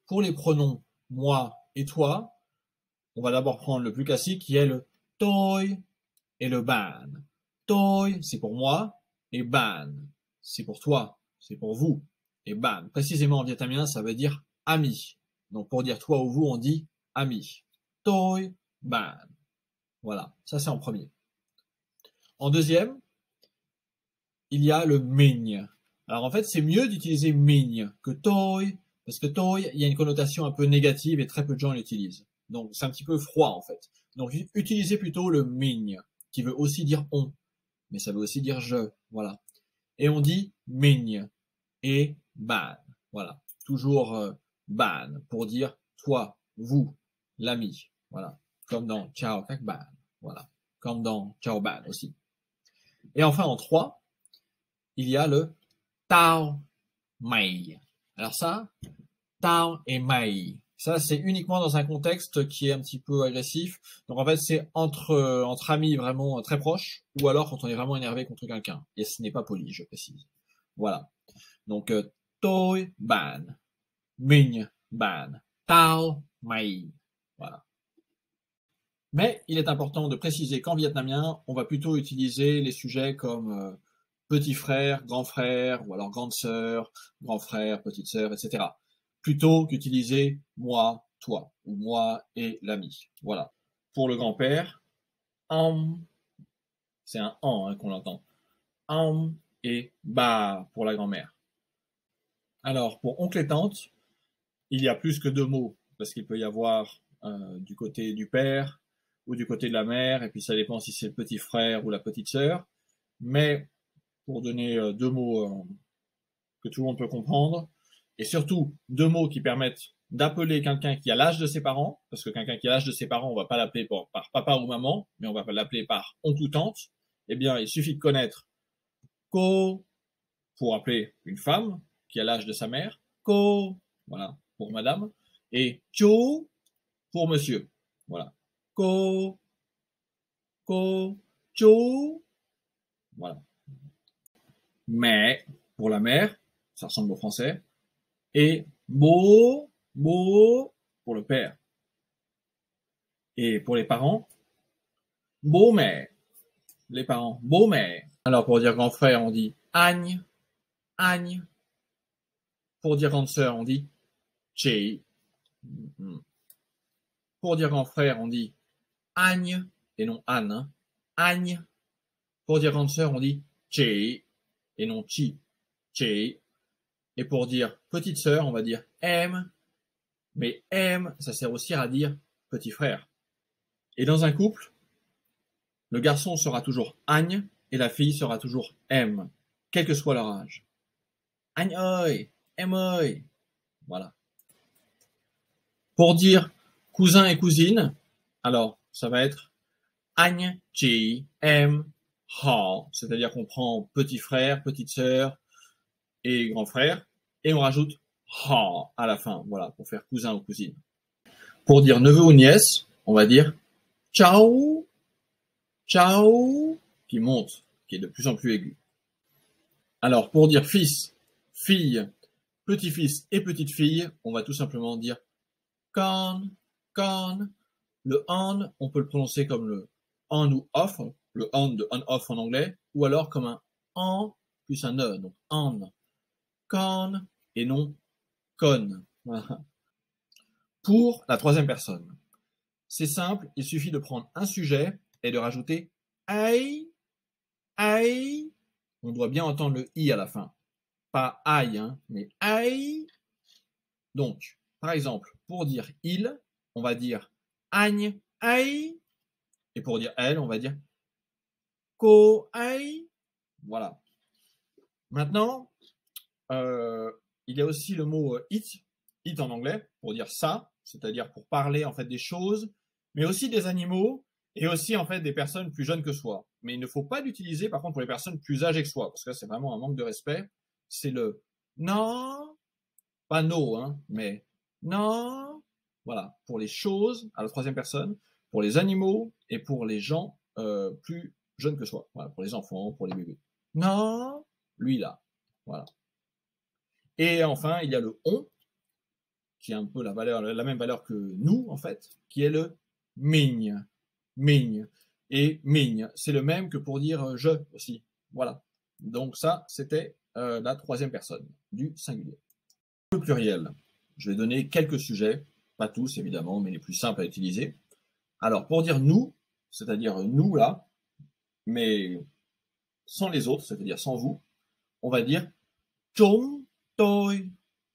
pour les pronoms moi et toi, on va d'abord prendre le plus classique qui est le toi et le ban. Toi, c'est pour moi, et ban, c'est pour toi, c'est pour vous. Et ban, précisément en vietnamien, ça veut dire ami. Donc pour dire toi ou vous, on dit ami. Toi, ban. Voilà, ça c'est en premier. En deuxième, il y a le mình. Alors en fait, c'est mieux d'utiliser mình que toi, parce que toi, il y a une connotation un peu négative et très peu de gens l'utilisent. Donc c'est un petit peu froid en fait. Donc utilisez plutôt le mình, qui veut aussi dire on, mais ça veut aussi dire je. Voilà. Et on dit mình et ban. Voilà. Toujours ban pour dire toi, vous, l'ami. Voilà. Comme dans ciao các bạn. Voilà. Comme dans ciao ban aussi. Et enfin en 3, il y a le tao, mày. Alors ça, tao et mày. Ça, c'est uniquement dans un contexte qui est un petit peu agressif. Donc en fait, c'est entre amis vraiment très proches, ou alors quand on est vraiment énervé contre quelqu'un. Et ce n'est pas poli, je précise. Voilà. Donc tôi bạn, mình bạn, tao mày. Voilà. Mais il est important de préciser qu'en vietnamien, on va plutôt utiliser les sujets comme petit frère, grand frère, ou alors grande sœur, grand frère, petite sœur, etc. Plutôt qu'utiliser moi, toi, ou moi et l'ami. Voilà. Pour le grand-père, c'est un an hein, qu'on entend. Et ba pour la grand-mère. Alors, pour oncle et tante, il y a plus que 2 mots, parce qu'il peut y avoir du côté du père ou du côté de la mère, et puis ça dépend si c'est le petit frère ou la petite sœur. Mais pour donner 2 mots que tout le monde peut comprendre, et surtout 2 mots qui permettent d'appeler quelqu'un qui a l'âge de ses parents, parce que quelqu'un qui a l'âge de ses parents, on va pas l'appeler par papa ou maman, mais on va l'appeler par oncle ou tante, eh bien, il suffit de connaître ko pour appeler une femme qui a l'âge de sa mère, ko, voilà, pour madame, et cho pour monsieur. Voilà. Ko, ko, cho. Voilà. Mais, pour la mère, ça ressemble au français. Et bo, bo, pour le père. Et pour les parents, beau-mère. Les parents, beau-mère. Alors, pour dire grand frère, on dit agne, agne. Pour dire grande sœur, on dit che. Pour dire grand frère, on dit agne, et non Anne. Hein. Agne. Pour dire grande sœur, on dit che, et non chi. Che. Et pour dire petite sœur, on va dire M. Mais M, ça sert aussi à dire petit frère. Et dans un couple, le garçon sera toujours Agne et la fille sera toujours M, quel que soit leur âge. Agne ơi, M ơi. Voilà. Pour dire cousin et cousine, alors ça va être Agne, chị, em, họ, c'est-à-dire qu'on prend petit frère, petite sœur et grand frère, et on rajoute họ à la fin, voilà, pour faire cousin ou cousine. Pour dire neveu ou nièce, on va dire ciao, ciao, qui monte, qui est de plus en plus aigu. Alors, pour dire fils, fille, petit-fils et petite-fille, on va tout simplement dire con, con. Le on, on peut le prononcer comme le on ou off, le on de on-off en anglais, ou alors comme un en plus un e, donc on. Con et non con. Pour la troisième personne, c'est simple, il suffit de prendre un sujet et de rajouter ai, ai. On doit bien entendre le i à la fin. Pas aïe, hein, mais ai. Donc, par exemple, pour dire il, on va dire agne, ai. Et pour dire elle, on va dire ko, ai. Voilà. Maintenant, il y a aussi le mot it en anglais, pour dire ça, c'est-à-dire pour parler en fait des choses, mais aussi des animaux, et aussi en fait des personnes plus jeunes que soi. Mais il ne faut pas l'utiliser par contre pour les personnes plus âgées que soi, parce que là c'est vraiment un manque de respect. C'est le non, pas no, hein, mais non. Voilà, pour les choses à la troisième personne, pour les animaux et pour les gens plus jeunes que soi. Voilà, pour les enfants, pour les bébés. Non, lui là. Voilà. Et enfin, il y a le on, qui a un peu la même valeur que nous, en fait, qui est le migne. Migne. Et migne, c'est le même que pour dire je aussi. Voilà. Donc ça, c'était la troisième personne du singulier. Le pluriel. Je vais donner quelques sujets, pas tous évidemment, mais les plus simples à utiliser. Alors, pour dire nous, c'est-à-dire nous là, mais sans les autres, c'est-à-dire sans vous, on va dire chúng tôi,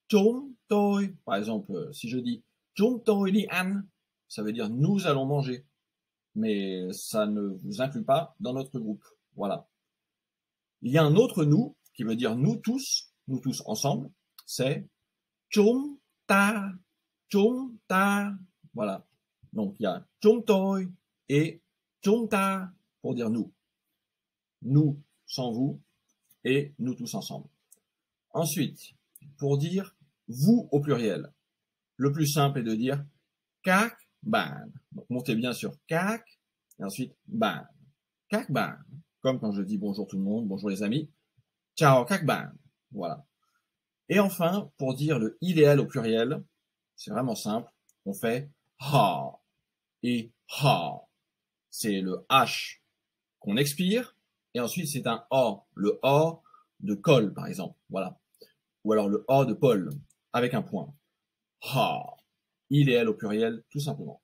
chúng tôi. Par exemple, si je dis chúng tôi đi ăn, ça veut dire nous allons manger, mais ça ne vous inclut pas dans notre groupe. Voilà. Il y a un autre nous qui veut dire nous tous ensemble, c'est chúng ta, chúng ta. Voilà. Donc il y a chúng tôi et chúng ta pour dire nous. Nous sans vous et nous tous ensemble. Ensuite, pour dire vous au pluriel, le plus simple est de dire các bạn. Donc montez bien sur các et ensuite bạn. Các bạn. Comme quand je dis bonjour tout le monde, bonjour les amis. Ciao các bạn. Voilà. Et enfin, pour dire le idéal au pluriel, c'est vraiment simple. On fait ha et ha. C'est le H qu'on expire et ensuite c'est un A. Le A de colle, par exemple. Voilà. Ou alors le A de Paul avec un point. Ha. Idéal au pluriel, tout simplement.